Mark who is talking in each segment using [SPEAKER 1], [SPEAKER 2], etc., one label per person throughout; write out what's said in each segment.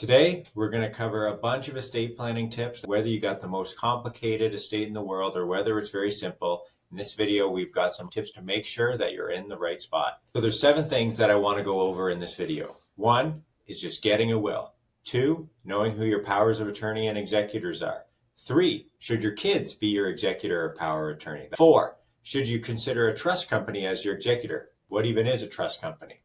[SPEAKER 1] Today, we're going to cover a bunch of estate planning tips, whether you got the most complicated estate in the world or whether it's very simple. In this video, we've got some tips to make sure that you're in the right spot. So there's 7 things that I want to go over in this video. 1 is just getting a will. 2, knowing who your powers of attorney and executors are. 3, should your kids be your executor of power of attorney? 4, should you consider a trust company as your executor? What even is a trust company?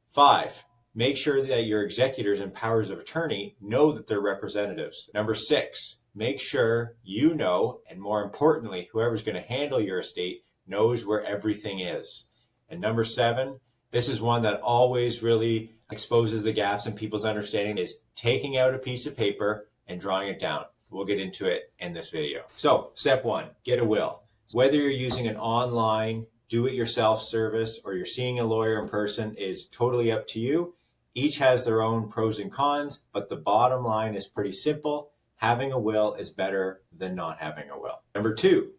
[SPEAKER 1] 5, make sure that your executors and powers of attorney know that they're representatives. Number 6, make sure you know, and more importantly, whoever's going to handle your estate knows where everything is. And number 7, this is one that always really exposes the gaps in people's understanding, is taking out a piece of paper and drawing it down. We'll get into it in this video. So step 1, get a will. Whether you're using an online do-it-yourself service or you're seeing a lawyer in person is totally up to you. Each has their own pros and cons, but the bottom line is pretty simple. Having a will is better than not having a will. Number 2,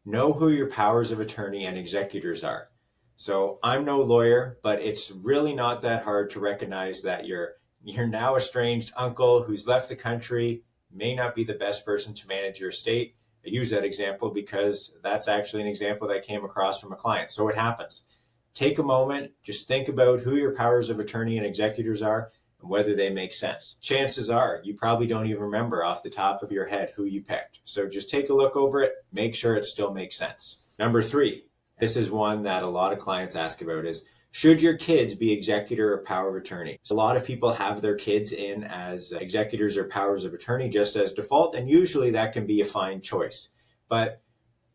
[SPEAKER 1] know who your powers of attorney and executors are. So I'm no lawyer, but it's really not that hard to recognize that your now estranged uncle who's left the country may not be the best person to manage your estate. I use that example because that's actually an example that came across from a client. So what happens? Take a moment, just think about who your powers of attorney and executors are and whether they make sense. Chances are you probably don't even remember off the top of your head who you picked. So just take a look over it, make sure it still makes sense. Number 3, this is one that a lot of clients ask about, is should your kids be executor or power of attorney? So a lot of people have their kids in as executors or powers of attorney just as default, and usually that can be a fine choice. But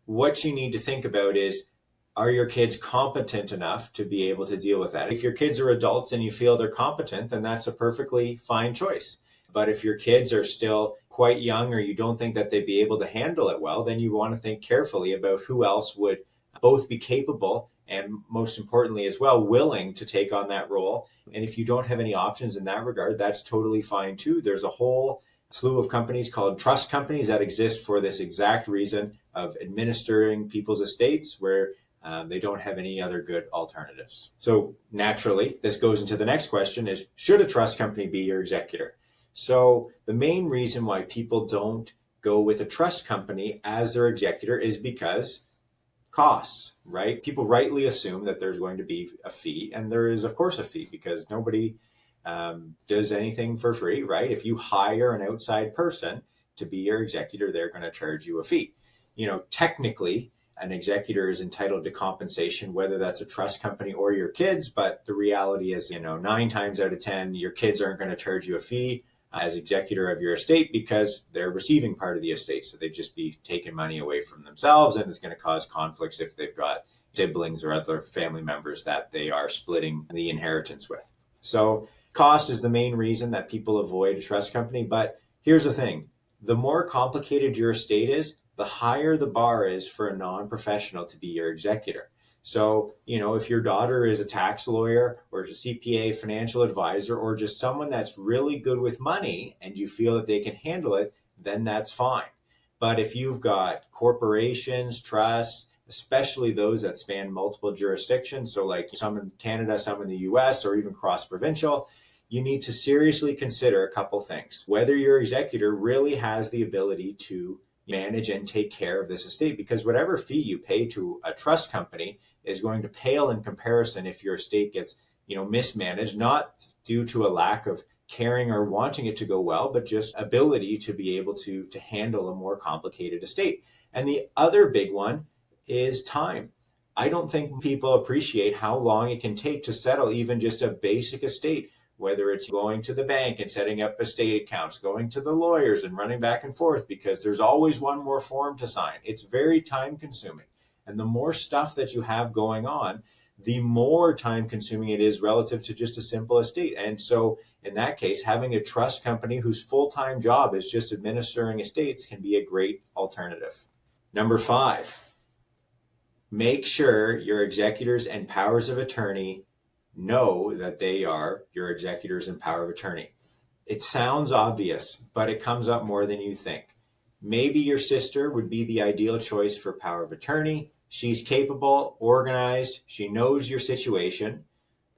[SPEAKER 1] what you need to think about is, are your kids competent enough to be able to deal with that? If your kids are adults and you feel they're competent, then that's a perfectly fine choice. But if your kids are still quite young or you don't think that they'd be able to handle it well, then you want to think carefully about who else would both be capable and, most importantly as well, willing to take on that role. And if you don't have any options in that regard, that's totally fine too. There's a whole slew of companies called trust companies that exist for this exact reason of administering people's estates where they don't have any other good alternatives. So naturally, this goes into the next question is, should a trust company be your executor? So the main reason why people don't go with a trust company as their executor is because costs, right? People rightly assume that there's going to be a fee, and there is of course a fee because nobody does anything for free, right? If you hire an outside person to be your executor, they're going to charge you a fee. Technically, an executor is entitled to compensation, whether that's a trust company or your kids. But the reality is, 9 times out of 10, your kids aren't going to charge you a fee as executor of your estate because they're receiving part of the estate. So they'd just be taking money away from themselves, and it's going to cause conflicts if they've got siblings or other family members that they are splitting the inheritance with. So cost is the main reason that people avoid a trust company. But here's the thing. The more complicated your estate is, the higher the bar is for a non-professional to be your executor. So, if your daughter is a tax lawyer or a CPA, financial advisor, or just someone that's really good with money and you feel that they can handle it, then that's fine. But if you've got corporations, trusts, especially those that span multiple jurisdictions, so like some in Canada, some in the US, or even cross-provincial, you need to seriously consider a couple things. Whether your executor really has the ability to manage and take care of this estate, because whatever fee you pay to a trust company is going to pale in comparison if your estate gets, mismanaged, not due to a lack of caring or wanting it to go well, but just ability to be able to handle a more complicated estate. And the other big one is time. I don't think people appreciate how long it can take to settle even just a basic estate, whether it's going to the bank and setting up estate accounts, going to the lawyers and running back and forth because there's always one more form to sign. It's very time consuming. And the more stuff that you have going on, the more time consuming it is relative to just a simple estate. And so in that case, having a trust company whose full-time job is just administering estates can be a great alternative. Number 5, make sure your executors and powers of attorney know that they are your executors and power of attorney. It sounds obvious, but it comes up more than you think. Maybe your sister would be the ideal choice for power of attorney. She's capable, organized, she knows your situation.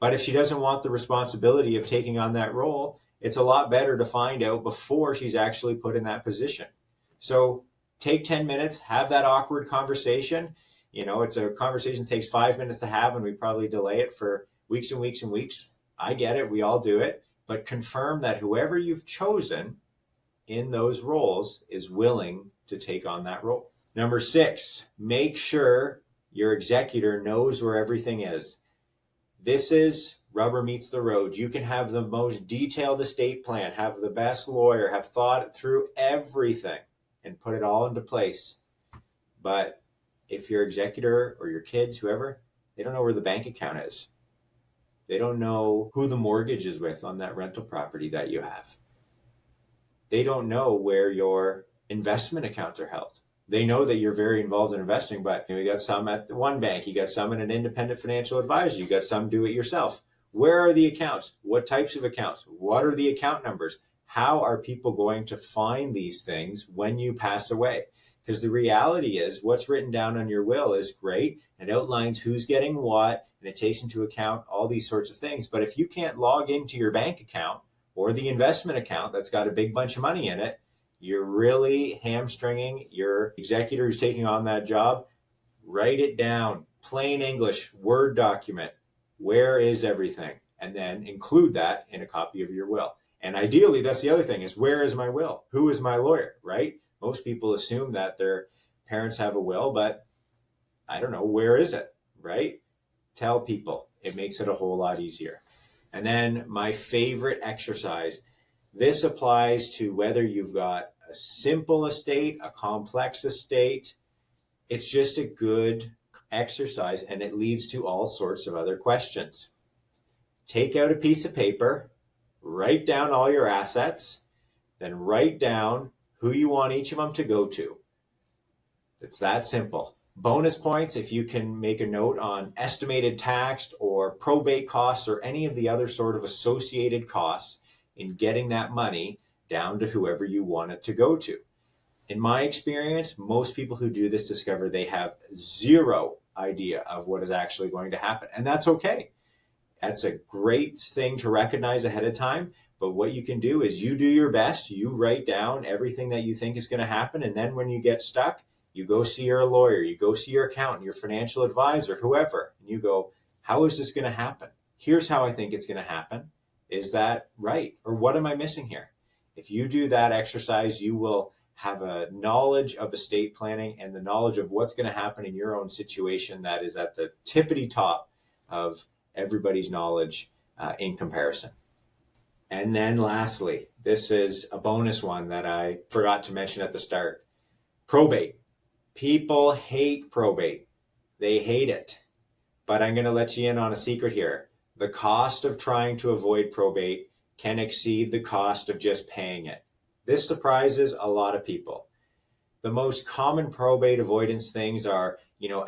[SPEAKER 1] But if she doesn't want the responsibility of taking on that role It's a lot better to find out before she's actually put in that position. So take 10 minutes, have that awkward conversation. It's a conversation that takes 5 minutes to have, and we probably delay it for weeks and weeks and weeks. I get it. We all do it. But confirm that whoever you've chosen in those roles is willing to take on that role. Number 6, make sure your executor knows where everything is. This is rubber meets the road. You can have the most detailed estate plan, have the best lawyer, have thought through everything and put it all into place. But if your executor or your kids, whoever, they don't know where the bank account is. They don't know who the mortgage is with on that rental property that you have. They don't know where your investment accounts are held. They know that you're very involved in investing, but you got some at one bank, you got some in an independent financial advisor, you got some do it yourself. Where are the accounts? What types of accounts? What are the account numbers? How are people going to find these things when you pass away? Because the reality is what's written down on your will is great. It outlines who's getting what, and it takes into account all these sorts of things. But if you can't log into your bank account or the investment account that's got a big bunch of money in it, you're really hamstringing your executor who's taking on that job. Write it down, plain English, Word document. Where is everything? And then include that in a copy of your will. And ideally, that's the other thing is, where is my will? Who is my lawyer, right? Most people assume that their parents have a will, but I don't know, where is it, right? Tell people. It makes it a whole lot easier. And then my favorite exercise, this applies to whether you've got a simple estate, a complex estate. It's just a good exercise, and it leads to all sorts of other questions. Take out a piece of paper, write down all your assets, then write down who you want each of them to go to. It's that simple. Bonus points if you can make a note on estimated tax or probate costs or any of the other sort of associated costs in getting that money down to whoever you want it to go to. In my experience, most people who do this discover they have zero idea of what is actually going to happen. And that's okay. That's a great thing to recognize ahead of time. But what you can do is you do your best. You write down everything that you think is going to happen. And then when you get stuck, you go see your lawyer, you go see your accountant, your financial advisor, whoever, and you go, how is this going to happen? Here's how I think it's going to happen. Is that right? Or what am I missing here? If you do that exercise, you will have a knowledge of estate planning and the knowledge of what's going to happen in your own situation that is at the tippity top of everybody's knowledge in comparison. And then lastly, this is a bonus one that I forgot to mention at the start. Probate. People hate probate. They hate it. But I'm going to let you in on a secret here. The cost of trying to avoid probate can exceed the cost of just paying it. This surprises a lot of people. The most common probate avoidance things are,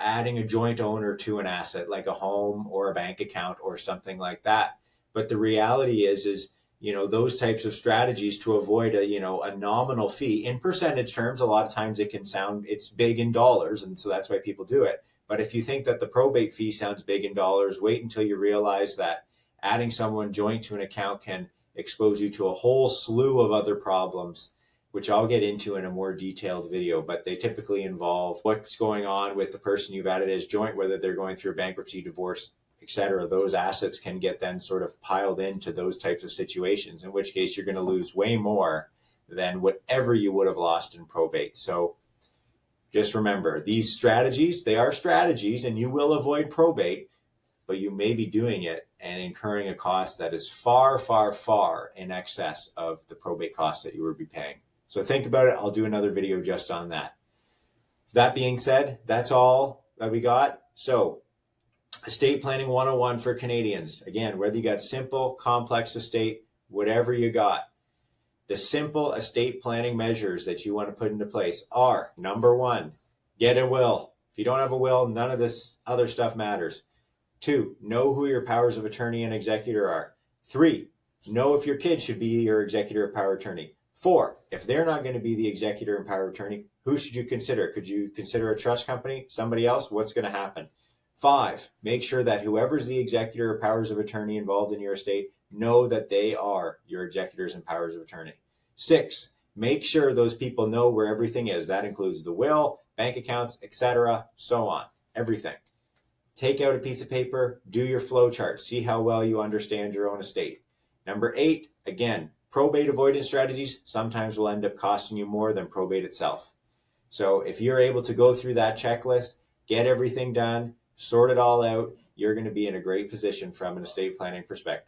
[SPEAKER 1] adding a joint owner to an asset like a home or a bank account or something like that. But the reality is those types of strategies to avoid a nominal fee in percentage terms, a lot of times it's big in dollars. And so that's why people do it. But if you think that the probate fee sounds big in dollars, wait until you realize that adding someone joint to an account can expose you to a whole slew of other problems, which I'll get into in a more detailed video, but they typically involve what's going on with the person you've added as joint, whether they're going through a bankruptcy, divorce, etc. Those assets can get then sort of piled into those types of situations, in which case you're going to lose way more than whatever you would have lost in probate. So just remember, these strategies, they are strategies, and you will avoid probate, but you may be doing it and incurring a cost that is far, far, far in excess of the probate costs that you would be paying. So think about it. I'll do another video just on that. That being said, that's all that we got. So estate planning 101 for Canadians. Again, whether you got simple, complex estate, whatever you got, the simple estate planning measures that you want to put into place are, number 1, get a will. If you don't have a will, none of this other stuff matters. 2, know who your powers of attorney and executor are. 3, know if your kid should be your executor of power of attorney. 4, if they're not going to be the executor and power of attorney, who should you consider? Could you consider a trust company? Somebody else? What's going to happen? 5, make sure that whoever's the executor or powers of attorney involved in your estate, know that they are your executors and powers of attorney. 6, make sure those people know where everything is. That includes the will, bank accounts, etc., so on, everything. Take out a piece of paper, do your flow chart, see how well you understand your own estate. Number 8, again, probate avoidance strategies sometimes will end up costing you more than probate itself. So if you're able to go through that checklist, get everything done, sort it all out, you're going to be in a great position from an estate planning perspective.